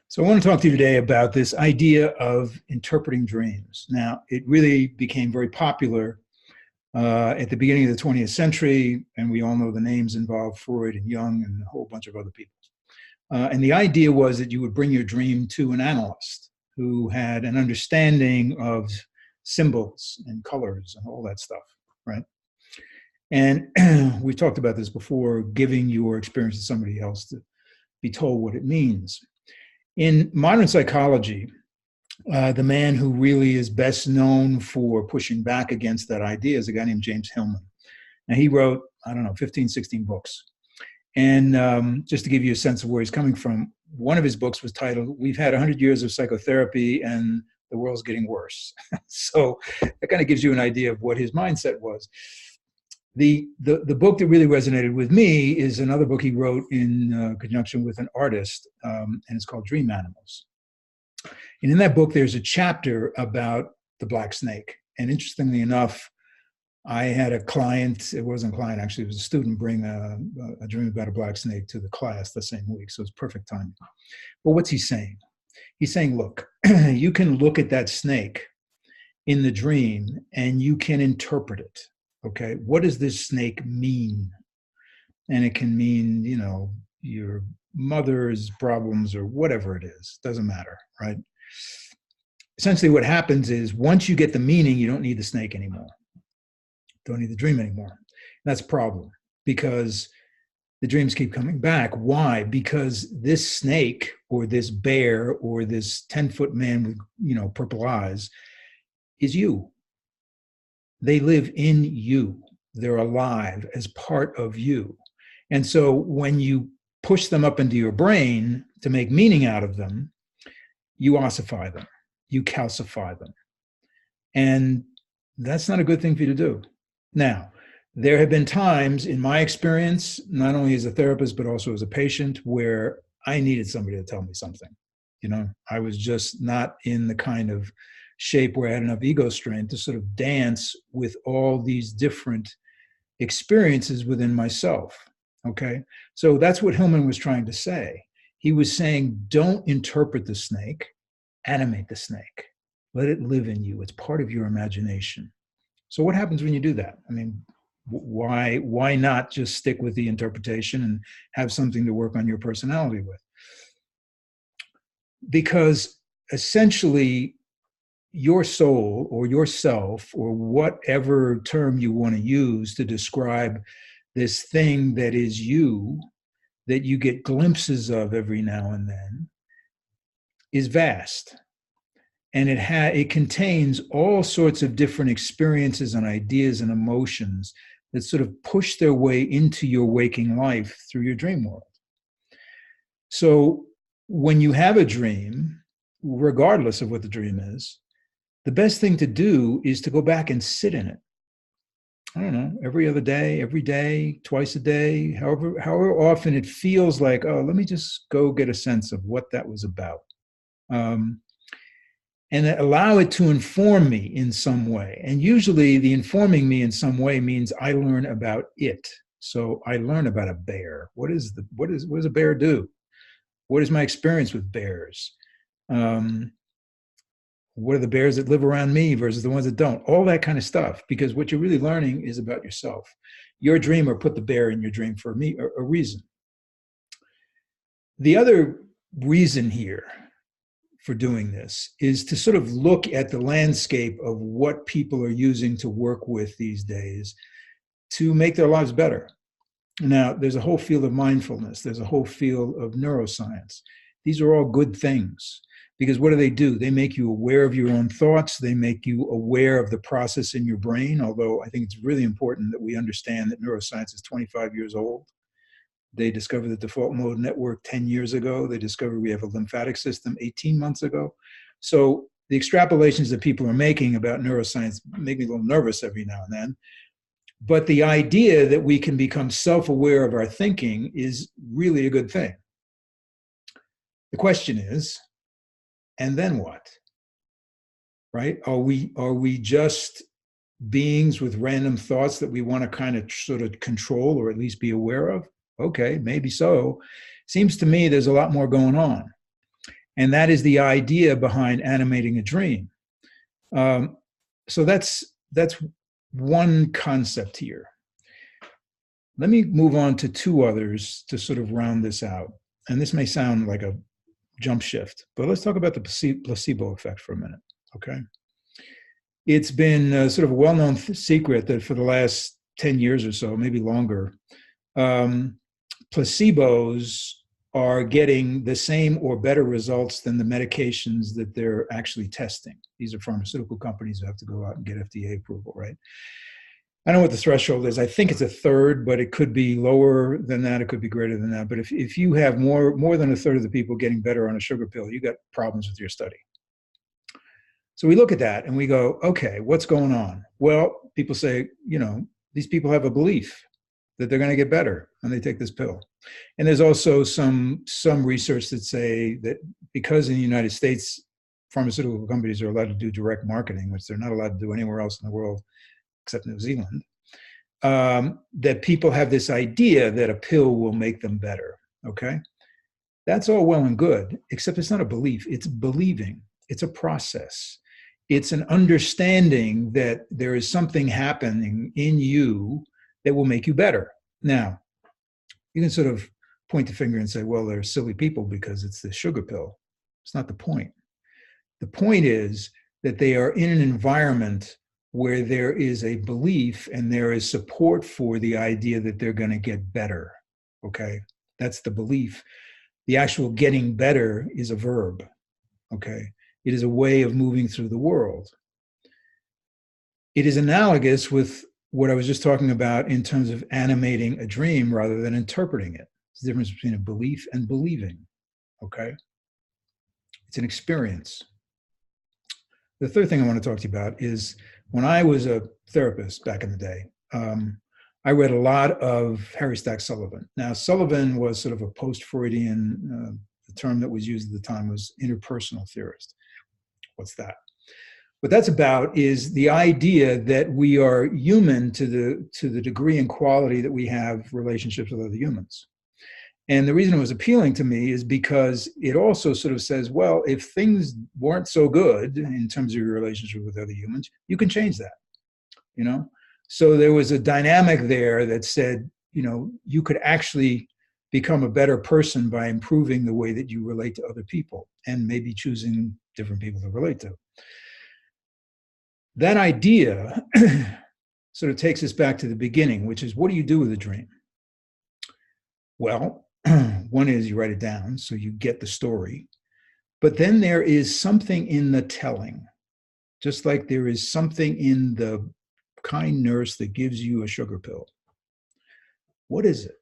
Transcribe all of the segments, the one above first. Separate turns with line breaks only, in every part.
So I want to talk to you today about this idea of interpreting dreams. Now, it really became very popular at the beginning of the 20th century, and we all know the names involved: Freud and Jung and a whole bunch of other people. And the idea was that you would bring your dream to an analyst who had an understanding of symbols and colors and all that stuff, right? And we've talked about this before, giving your experience to somebody else to be told what it means. In modern psychology, the man who really is best known for pushing back against that idea is a guy named James Hillman. Now, he wrote, 15, 16 books. And just to give you a sense of where he's coming from, one of his books was titled, "We've Had 100 Years of Psychotherapy and the World's Getting Worse." So that kind of gives you an idea of what his mindset was. The book that really resonated with me is another book he wrote in conjunction with an artist, and it's called Dream Animals. And in that book, there's a chapter about the black snake. And interestingly enough, I had a client, it wasn't a client, actually, it was a student, bring a dream about a black snake to the class the same week. So it's perfect timing. But what's he saying? He's saying, look, you can look at that snake in the dream and you can interpret it. Okay, what does this snake mean? And it can mean, your mother's problems or whatever it is. Doesn't matter, right? Essentially what happens is once you get the meaning, you don't need the snake anymore. Don't need the dream anymore. That's a problem because the dreams keep coming back. Why? Because this snake or this bear or this 10-foot man with, purple eyes is you. They live in you. They're alive as part of you. And so when you push them up into your brain to make meaning out of them, you ossify them, you calcify them. And that's not a good thing for you to do. Now, there have been times in my experience, not only as a therapist, but also as a patient, where I needed somebody to tell me something. I was just not in the kind of shape where I had enough ego strength to sort of dance with all these different experiences within myself. Okay. So that's what Hillman was trying to say. He was saying, don't interpret the snake, animate the snake. Let it live in you. It's part of your imagination. So what happens when you do that? Why not just stick with the interpretation and have something to work on your personality with? Because essentially, your soul or yourself or whatever term you want to use to describe this thing that is you, that you get glimpses of every now and then, is vast. And it contains all sorts of different experiences and ideas and emotions that sort of push their way into your waking life through your dream world. So when you have a dream, regardless of what the dream is, the best thing to do is to go back and sit in it. I don't know, every other day, every day, twice a day, however often it feels like, oh, let me just go get a sense of what that was about. And allow it to inform me in some way. And usually the informing me in some way means I learn about it. So I learn about a bear. What does a bear do? What is my experience with bears? What are the bears that live around me versus the ones that don't? All that kind of stuff, because what you're really learning is about yourself. Your dreamer put the bear in your dream for a reason. The other reason here for doing this is to sort of look at the landscape of what people are using to work with these days to make their lives better. Now, there's a whole field of mindfulness. There's a whole field of neuroscience. These are all good things. Because what do? They make you aware of your own thoughts. They make you aware of the process in your brain, although I think it's really important that we understand that neuroscience is 25 years old. They discovered the default mode network 10 years ago. They discovered we have a lymphatic system 18 months ago. So the extrapolations that people are making about neuroscience make me a little nervous every now and then. But the idea that we can become self-aware of our thinking is really a good thing. The question is, and then what? Right? Are we just beings with random thoughts that we want to kind of sort of control or at least be aware of? Okay, maybe so. Seems to me there's a lot more going on. And that is the idea behind animating a dream. So that's one concept here. Let me move on to two others to sort of round this out. And this may sound like a jump shift, but let's talk about the placebo effect for a minute, okay? It's been sort of a well-known secret that for the last 10 years or so, maybe longer, placebos are getting the same or better results than the medications that they're actually testing. These are pharmaceutical companies who have to go out and get FDA approval, right? I don't know what the threshold is. I think it's a third, but it could be lower than that. It could be greater than that. But if you have more than a third of the people getting better on a sugar pill, you got problems with your study. So we look at that and we go, okay, what's going on? Well, people say, these people have a belief that they're going to get better when they take this pill. And there's also some research that say that because in the United States, pharmaceutical companies are allowed to do direct marketing, which they're not allowed to do anywhere else in the world except New Zealand, that people have this idea that a pill will make them better, okay? That's all well and good, except it's not a belief, it's believing. It's a process. It's an understanding that there is something happening in you that will make you better. Now, you can sort of point the finger and say, well, they're silly people because it's the sugar pill. It's not the point. The point is that they are in an environment where there is a belief and there is support for the idea that they're going to get better, okay? That's the belief. The actual getting better is a verb, okay? It is a way of moving through the world. It is analogous with what I was just talking about in terms of animating a dream rather than interpreting it. It's the difference between a belief and believing, okay? It's an experience. The third thing I want to talk to you about is when I was a therapist back in the day, I read a lot of Harry Stack Sullivan. Now, Sullivan was sort of a post-Freudian, the term that was used at the time was interpersonal theorist. What's that? What that's about is the idea that we are human to the degree and quality that we have relationships with other humans. And the reason it was appealing to me is because it also sort of says, well, if things weren't so good in terms of your relationship with other humans, you can change that, So there was a dynamic there that said, you could actually become a better person by improving the way that you relate to other people and maybe choosing different people to relate to. That idea sort of takes us back to the beginning, which is, what do you do with a dream? Well, one is you write it down, so you get the story. But then there is something in the telling, just like there is something in the kind nurse that gives you a sugar pill. What is it?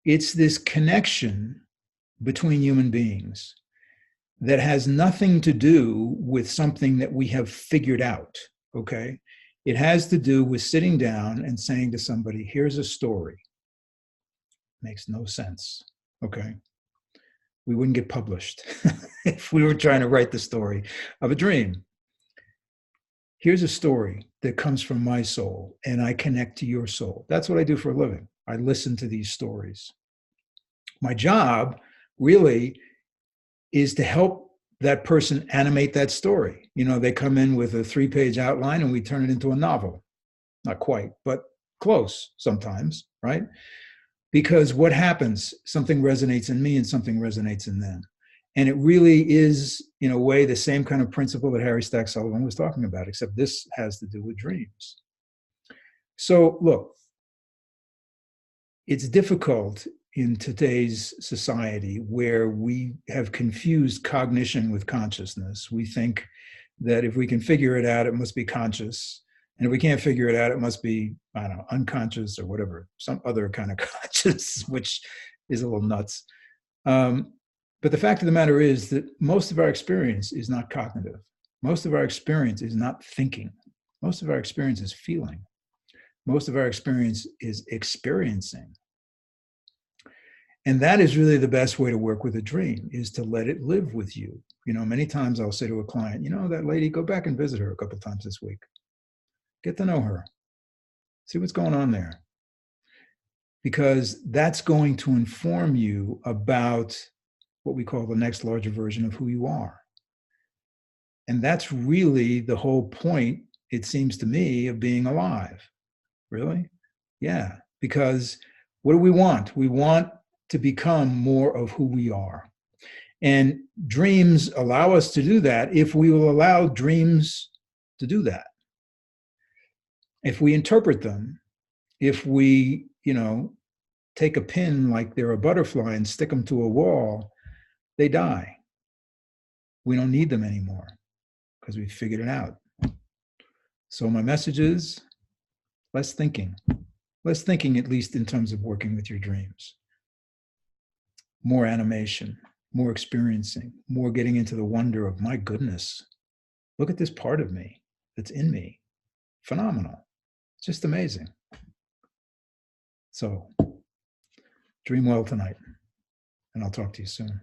It's this connection between human beings that has nothing to do with something that we have figured out, okay? It has to do with sitting down and saying to somebody, here's a story. Makes no sense, okay? We wouldn't get published if we were trying to write the story of a dream. Here's a story that comes from my soul, and I connect to your soul. That's what I do for a living. I listen to these stories. My job really is to help that person animate that story. They come in with a 3-page outline and we turn it into a novel. Not quite, but close sometimes, right? Because what happens, something resonates in me and something resonates in them. And it really is, in a way, the same kind of principle that Harry Stack Sullivan was talking about, except this has to do with dreams. So look, it's difficult in today's society where we have confused cognition with consciousness. We think that if we can figure it out, it must be conscious. And if we can't figure it out, it must be, I don't know, unconscious or whatever, some other kind of conscious, which is a little nuts. But the fact of the matter is that most of our experience is not cognitive. Most of our experience is not thinking. Most of our experience is feeling. Most of our experience is experiencing. And that is really the best way to work with a dream, is to let it live with you. Many times I'll say to a client, that lady, go back and visit her a couple of times this week. Get to know her. See what's going on there. Because that's going to inform you about what we call the next larger version of who you are. And that's really the whole point, it seems to me, of being alive. Really? Yeah. Because what do we want? We want to become more of who we are. And dreams allow us to do that if we will allow dreams to do that. If we interpret them, if we, take a pin like they're a butterfly and stick them to a wall, they die. We don't need them anymore because we figured it out. So my message is less thinking. Less thinking, at least in terms of working with your dreams. More animation, more experiencing, more getting into the wonder of, my goodness, look at this part of me that's in me. Phenomenal. It's just amazing. So dream well tonight, and I'll talk to you soon.